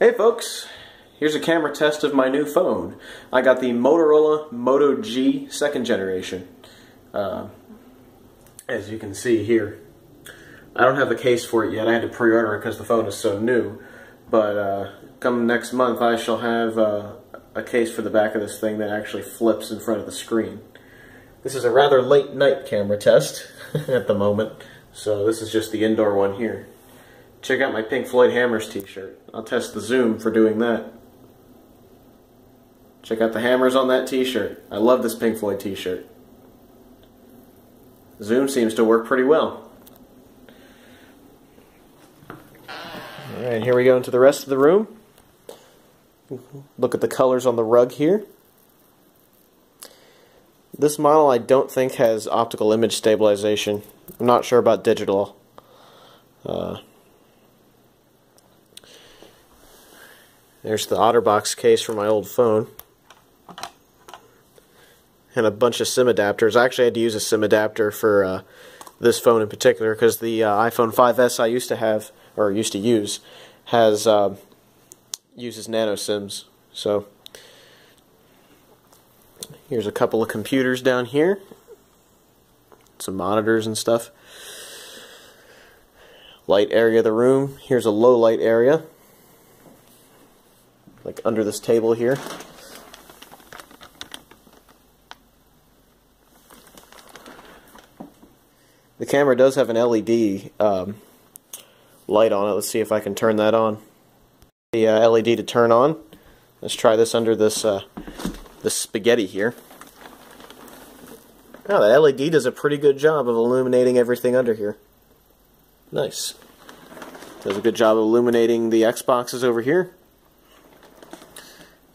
Hey folks, here's a camera test of my new phone. I got the Motorola Moto G 2nd generation. As you can see here. I don't have the case for it yet. I had to pre-order it because the phone is so new. But come next month I shall have a case for the back of this thing that actually flips in front of the screen. This is a rather late night camera test at the moment, so this is just the indoor one here. Check out my Pink Floyd Hammers t-shirt. I'll test the zoom for doing that. Check out the hammers on that t-shirt. I love this Pink Floyd t-shirt. Zoom seems to work pretty well. Alright, here we go into the rest of the room. Look at the colors on the rug here. This model I don't think has optical image stabilization. I'm not sure about digital. There's the OtterBox case for my old phone. And a bunch of SIM adapters. I actually had to use a SIM adapter for this phone in particular because the iPhone 5S I used to have, or used to use, has uses nano SIMs. So here's a couple of computers down here. Some monitors and stuff. Light area of the room. Here's a low light area. Like under this table here. The camera does have an LED light on it. Let's see if I can turn that on. The LED to turn on. Let's try this under this this spaghetti here. Oh, the LED does a pretty good job of illuminating everything under here. Nice. Does a good job of illuminating the Xboxes over here.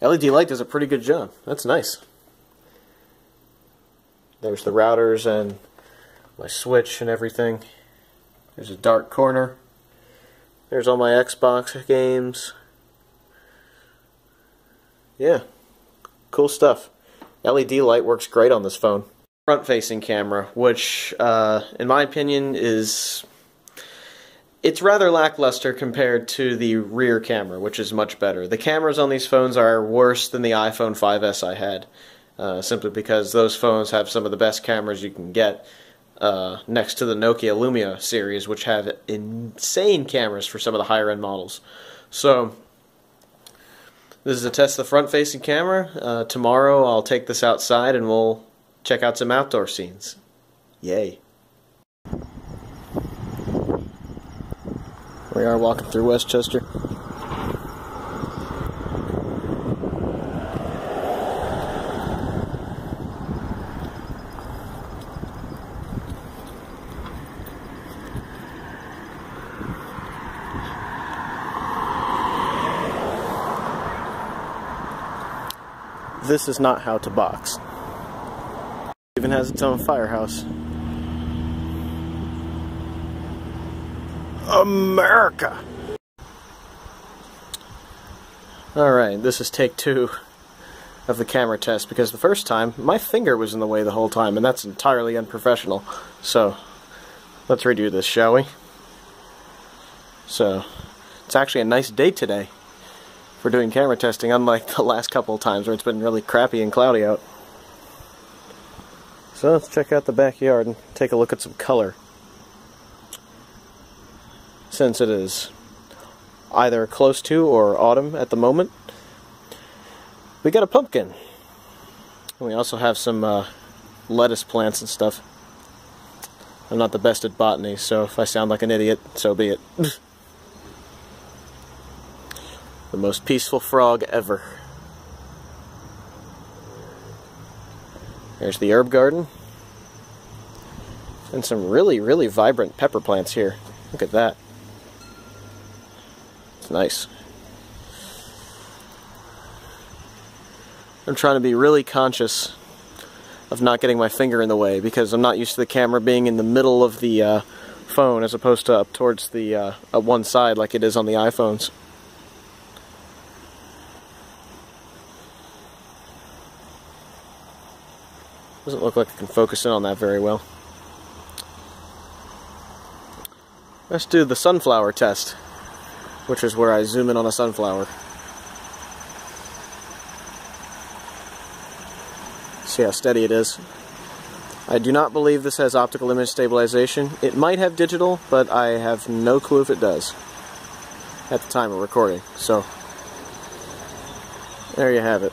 LED light does a pretty good job. That's nice. There's the routers and my switch and everything. There's a dark corner. There's all my Xbox games. Yeah, cool stuff. LED light works great on this phone. Front-facing camera, which in my opinion it's rather lackluster compared to the rear camera, which is much better. The cameras on these phones are worse than the iPhone 5S I had, simply because those phones have some of the best cameras you can get, next to the Nokia Lumia series, which have insane cameras for some of the higher-end models. So, this is a test of the front-facing camera. Tomorrow I'll take this outside and we'll check out some outdoor scenes. Yay. We are walking through Westchester. This is not how to box. It even has its own firehouse. America! Alright, this is take 2 of the camera test, because the first time, my finger was in the way the whole time, and that's entirely unprofessional. So, let's redo this, shall we? So, it's actually a nice day today for doing camera testing, unlike the last couple of times where it's been really crappy and cloudy out. So, let's check out the backyard and take a look at some color. Since it is either close to or autumn at the moment, we got a pumpkin. We also have some lettuce plants and stuff. I'm not the best at botany, so if I sound like an idiot, so be it. The most peaceful frog ever. There's the herb garden. And some really, really vibrant pepper plants here. Look at that. It's nice. I'm trying to be really conscious of not getting my finger in the way because I'm not used to the camera being in the middle of the phone as opposed to up towards the one side like it is on the iPhones. Doesn't look like I can focus in on that very well. Let's do the sunflower test. which is where I zoom in on a sunflower. See how steady it is. I do not believe this has optical image stabilization. It might have digital, but I have no clue if it does at the time of recording. So, there you have it.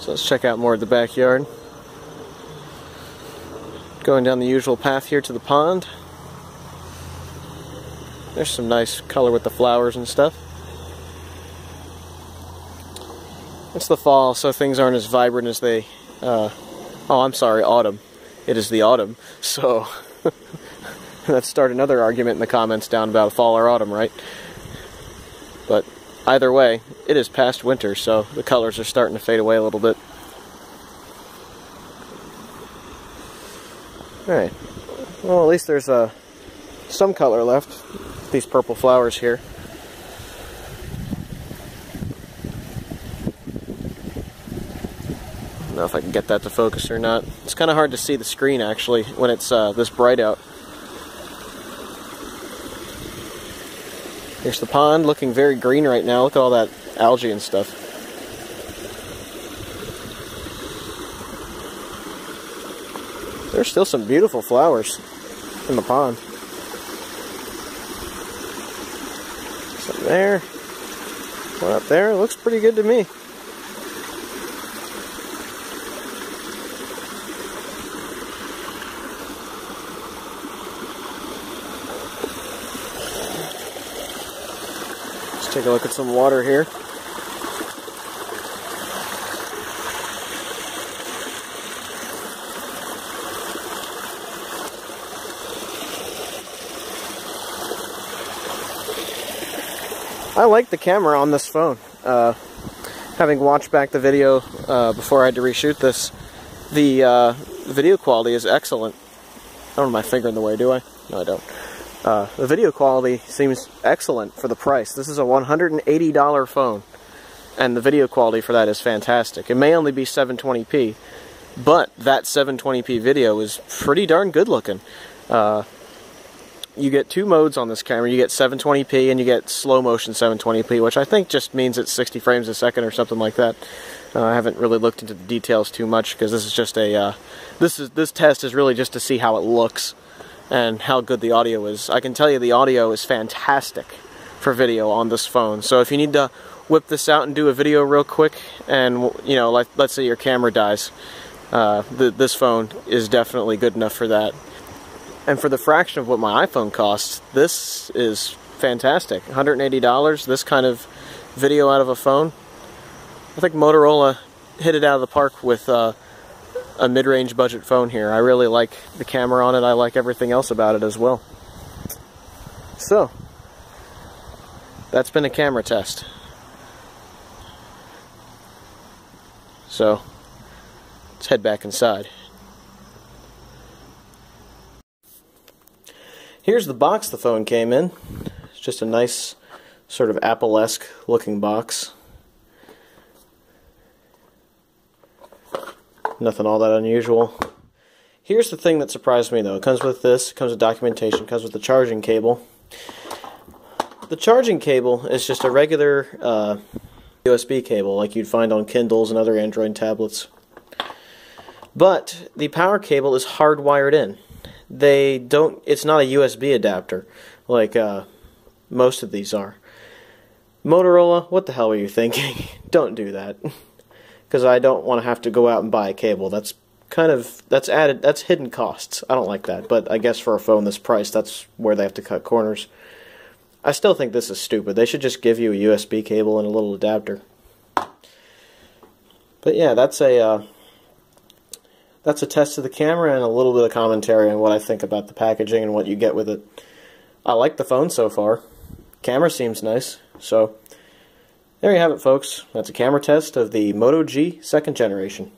So let's check out more of the backyard. Going down the usual path here to the pond. There's some nice color with the flowers and stuff. It's the fall, so things aren't as vibrant as they... oh, I'm sorry, autumn. It is the autumn, so... Let's start another argument in the comments down about fall or autumn, right? But either way, it is past winter, so the colors are starting to fade away a little bit. Alright. Well, at least there's some color left. These purple flowers here. I don't know if I can get that to focus or not. It's kind of hard to see the screen, actually, when it's this bright out. Here's the pond, looking very green right now. Look at all that algae and stuff. There's still some beautiful flowers in the pond. Some there. One up there. Looks pretty good to me. Take a look at some water here. I like the camera on this phone. Having watched back the video before I had to reshoot this, the video quality is excellent. I don't have my finger in the way, do I? No, I don't. The video quality seems excellent for the price. This is a $180 phone, and the video quality for that is fantastic. It may only be 720p, but that 720p video is pretty darn good looking. You get two modes on this camera. You get 720p and you get slow motion 720p, which I think just means it's 60 frames a second or something like that. I haven't really looked into the details too much because this is just a this test is really just to see how it looks and how good the audio is. I can tell you the audio is fantastic for video on this phone. So if you need to whip this out and do a video real quick, and you know, let's say your camera dies, this phone is definitely good enough for that. And for the fraction of what my iPhone costs, this is fantastic. $180, this kind of video out of a phone. I think Motorola hit it out of the park with a mid-range budget phone here. I really like the camera on it. I like everything else about it as well. So, that's been a camera test. So, let's head back inside. Here's the box the phone came in. It's just a nice sort of Apple-esque looking box. Nothing all that unusual. Here's the thing that surprised me though. It comes with this, it comes with documentation, it comes with the charging cable. The charging cable is just a regular USB cable like you'd find on Kindles and other Android tablets. But the power cable is hardwired in. It's not a USB adapter like most of these are. Motorola, what the hell were you thinking? Don't do that. Because I don't want to have to go out and buy a cable. That's hidden costs. I don't like that, but I guess for a phone this price, that's where they have to cut corners. I still think this is stupid. They should just give you a USB cable and a little adapter. But yeah, that's a test of the camera and a little bit of commentary on what I think about the packaging and what you get with it. I like the phone so far. Camera seems nice, so there you have it, folks. That's a camera test of the Moto G 2nd generation.